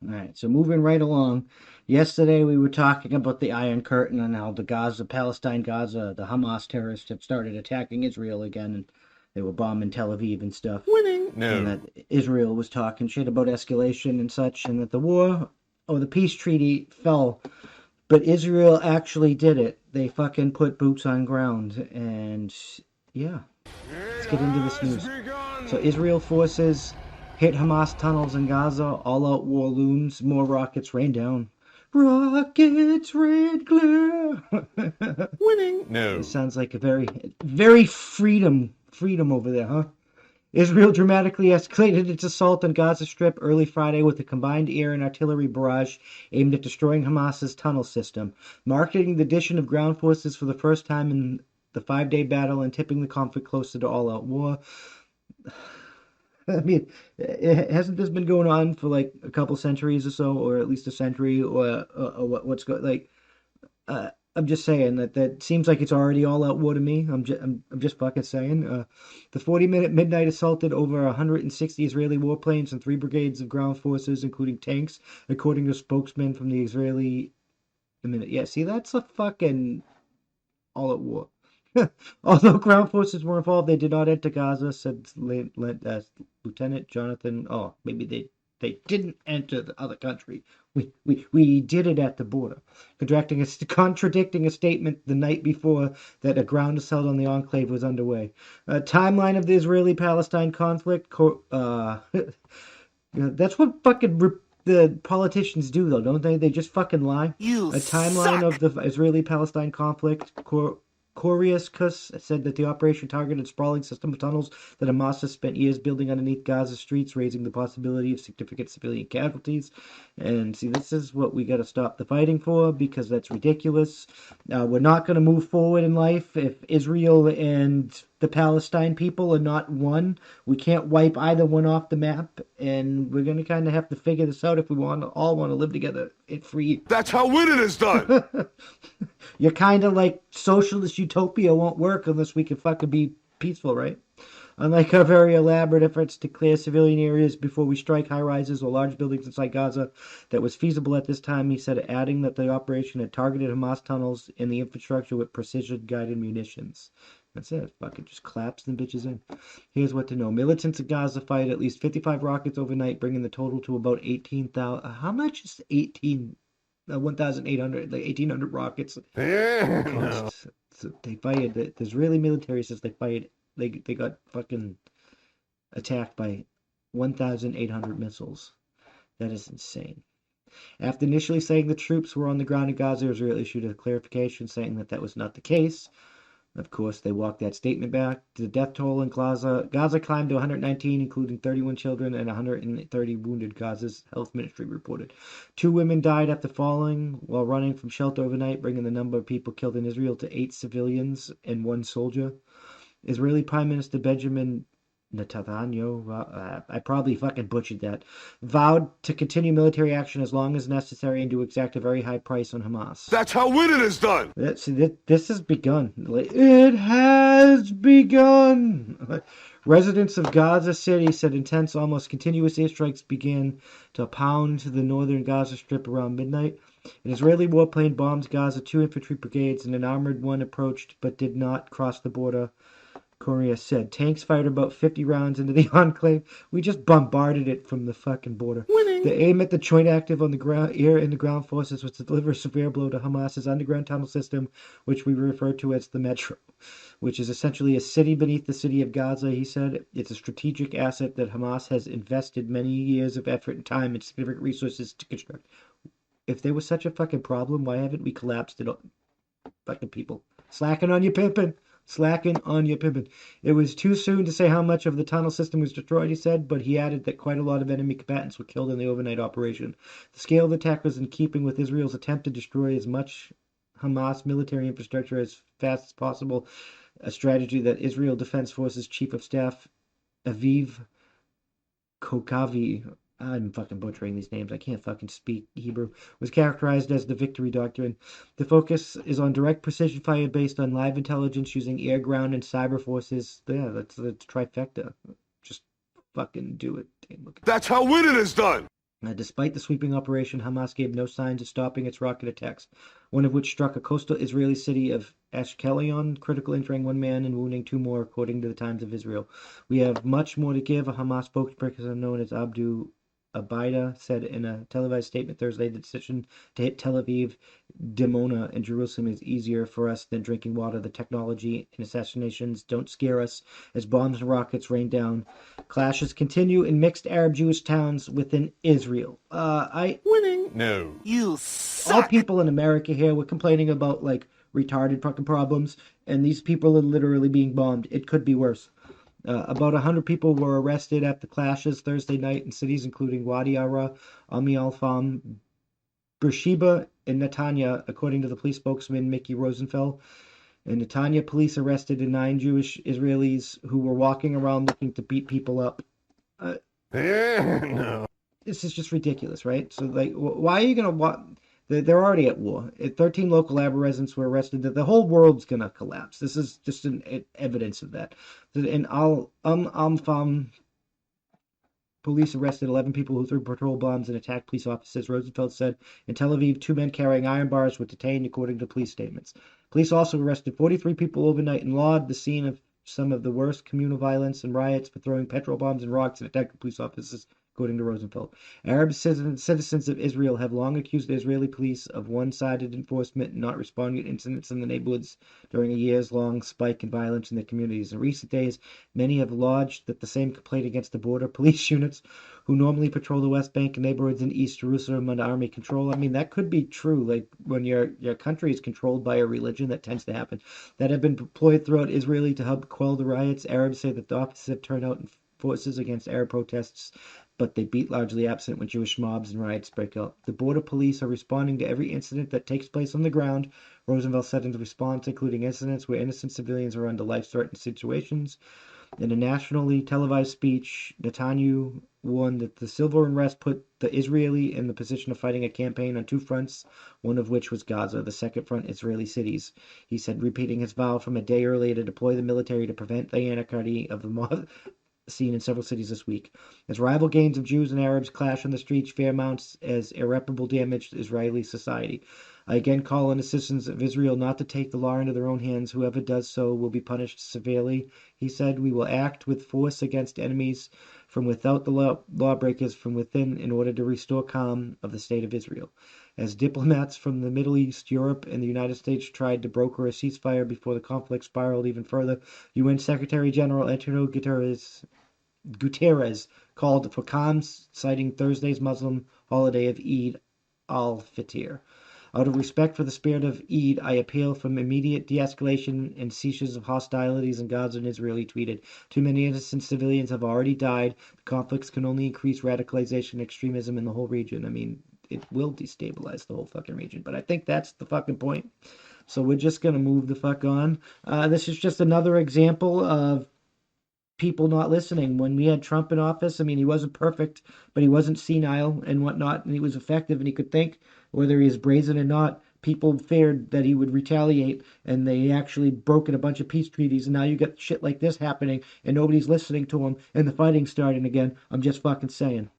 All right, so moving right along. Yesterday we were talking about the Iron Curtain and how the Gaza, the Hamas terrorists have started attacking Israel again, and they were bombing Tel Aviv and stuff. Winning. And No. that Israel was talking shit about escalation and such, and that the war or the peace treaty fell. But Israel actually did it. They fucking put boots on ground, and yeah, let's It get into this has news. So begun. Israel forces hit Hamas tunnels in Gaza. All-out war looms. More rockets rain down. Rockets, red glare. Winning. No. It sounds like a very freedom over there, huh? Israel dramatically escalated its assault on Gaza Strip early Friday with a combined air and artillery barrage aimed at destroying Hamas's tunnel system, marking the addition of ground forces for the first time in the five-day battle and tipping the conflict closer to all-out war. I mean, hasn't this been going on for like a couple centuries or so, or at least a century, or what's going like? I'm just saying that seems like it's already all out war to me. I'm just fucking saying. The 40-minute midnight assaulted over 160 Israeli warplanes and three brigades of ground forces, including tanks, according to a spokesman from the Israeli. A minute, yeah. See, that's a fucking all out war. Although ground forces were involved, they did not enter Gaza, said Lieutenant Jonathan. Oh, maybe they didn't enter the other country. We did it at the border, contradicting a statement the night before that a ground assault on the enclave was underway. Timeline of the Israeli-Palestine conflict. That's what fucking the politicians do, though, don't they? They just fucking lie. You A timeline suck. of the Israeli-Palestine conflict. Coriascus said that the operation targeted a sprawling system of tunnels that Hamas has spent years building underneath Gaza streets, raising the possibility of significant civilian casualties. And see, this is what we got to stop the fighting for, because that's ridiculous. We're not going to move forward in life if Israel and the Palestine people are not one. We can't wipe either one off the map, and we're going to kind of have to figure this out if we all want to live together and free. That's how winning is done. You're kind of like socialist utopia won't work unless we can fucking be peaceful, right? Unlike our very elaborate efforts to clear civilian areas before we strike high rises or large buildings inside Gaza that was feasible at this time, he said, adding that the operation had targeted Hamas tunnels and the infrastructure with precision-guided munitions. That's it. Fucking just collapse them bitches in. Here's what to know. Militants in Gaza fired at least 55 rockets overnight, bringing the total to about 18,000. How much is 1,800, like 1,800 rockets No. cost? So they fired. The Israeli military says they fired. They got fucking attacked by 1,800 missiles. That is insane. After initially saying the troops were on the ground in Gaza, Israel issued a clarification saying that was not the case. Of course, they walked that statement back. The death toll in Gaza climbed to 119, including 31 children and 130 wounded, Gaza's health ministry reported. 2 women died after falling while running from shelter overnight, bringing the number of people killed in Israel to 8 civilians and 1 soldier. Israeli Prime Minister Benjamin Netanyahu, I probably fucking butchered that, vowed to continue military action as long as necessary and to exact a very high price on Hamas. That's how winning is done. This has begun. It has begun. Residents of Gaza City said intense, almost continuous airstrikes began to pound the northern Gaza Strip around midnight. An Israeli warplane bombed Gaza. 2 infantry brigades and an armored one approached but did not cross the border, Korea said. Tanks fired about 50 rounds into the enclave. We just bombarded it from the fucking border. Winning. The aim at the joint active on the ground, air and the ground forces was to deliver a severe blow to Hamas's underground tunnel system, which we refer to as the Metro, which is essentially a city beneath the city of Gaza, he said. It's a strategic asset that Hamas has invested many years of effort and time and significant resources to construct. If there was such a fucking problem, why haven't we collapsed it on fucking people? Slacking on your pimping. Slacking on your pimping. It was too soon to say how much of the tunnel system was destroyed, he said, but he added that quite a lot of enemy combatants were killed in the overnight operation. The scale of the attack was in keeping with Israel's attempt to destroy as much Hamas military infrastructure as fast as possible, a strategy that Israel Defense Forces Chief of Staff Aviv Kokavi, I'm fucking butchering these names, I can't fucking speak Hebrew, was characterized as the victory doctrine. The focus is on direct precision fire based on live intelligence using air, ground, and cyber forces. Yeah, that's the trifecta. Just fucking do it. That's how winning is done. Despite the sweeping operation, Hamas gave no signs of stopping its rocket attacks, one of which struck a coastal Israeli city of Ashkelon, critically injuring one man and wounding two more, according to the Times of Israel. We have much more to give, a Hamas spokesperson known as Abdu Abida said in a televised statement Thursday. The decision to hit Tel Aviv, Dimona, and Jerusalem is easier for us than drinking water. The technology and assassinations don't scare us as bombs and rockets rain down. Clashes continue in mixed Arab-Jewish towns within Israel. Winning? No. You All suck. people in America here were complaining about like retarded fucking problems, and these people are literally being bombed. It could be worse. About 100 people were arrested at the clashes Thursday night in cities including Wadi Ara, Ami al-Fam, Beersheba, and Netanya, according to the police spokesman Mickey Rosenfeld. In Netanya, police arrested 9 Jewish Israelis who were walking around looking to beat people up. No. This is just ridiculous, right? So, like, why are you going to... They're already at war. 13 local Arab residents were arrested. The whole world's going to collapse. This is just an evidence of that. In Al-Amfam, police arrested 11 people who threw patrol bombs and attacked police officers, Rosenfeld said. In Tel Aviv, 2 men carrying iron bars were detained, according to police statements. Police also arrested 43 people overnight in Lod, the scene of some of the worst communal violence and riots, for throwing petrol bombs and rocks and attacking police officers, according to Rosenfeld. Arab citizens of Israel have long accused the Israeli police of one-sided enforcement and not responding to incidents in the neighborhoods during a years-long spike in violence in their communities. In recent days, many have lodged the same complaint against the border police units who normally patrol the West Bank and neighborhoods in East Jerusalem under army control. I mean, that could be true. Like, when your country is controlled by a religion, that tends to happen. That have been deployed throughout Israel to help quell the riots. Arabs say that the opposites have turned out in forces against Arab protests, but they beat largely absent when Jewish mobs and riots break out. The border police are responding to every incident that takes place on the ground, Rosenfeld said in the response, including incidents where innocent civilians are under life-threatening situations. In a nationally televised speech, Netanyahu warned that the civil unrest put the Israeli in the position of fighting a campaign on 2 fronts, one of which was Gaza, the second front Israeli cities. He said, repeating his vow from a day earlier to deploy the military to prevent the anarchy of the mob seen in several cities this week. As rival gangs of Jews and Arabs clash on the streets, fear mounts as irreparable damage to Israeli society. I again call on the citizens of Israel not to take the law into their own hands. Whoever does so will be punished severely. He said, we will act with force against enemies from without, the lawbreakers from within, in order to restore calm of the state of Israel. As diplomats from the Middle East, Europe, and the United States tried to broker a ceasefire before the conflict spiraled even further, UN Secretary General Antonio Guterres called for calm, citing Thursday's Muslim holiday of Eid al-Fitr. Out of respect for the spirit of Eid, I appeal for immediate de-escalation and ceasures of hostilities in Gaza and Israel, he tweeted. Too many innocent civilians have already died. The conflicts can only increase radicalization and extremism in the whole region. I mean, it will destabilize the whole fucking region. But I think that's the fucking point. So we're just going to move the fuck on. This is just another example of people not listening. When we had Trump in office, I mean, he wasn't perfect, but he wasn't senile and whatnot, and he was effective, and he could think, whether he is brazen or not. People feared that he would retaliate, and they actually broken a bunch of peace treaties, and now you got shit like this happening, and nobody's listening to him, and the fighting's starting again. I'm just fucking saying.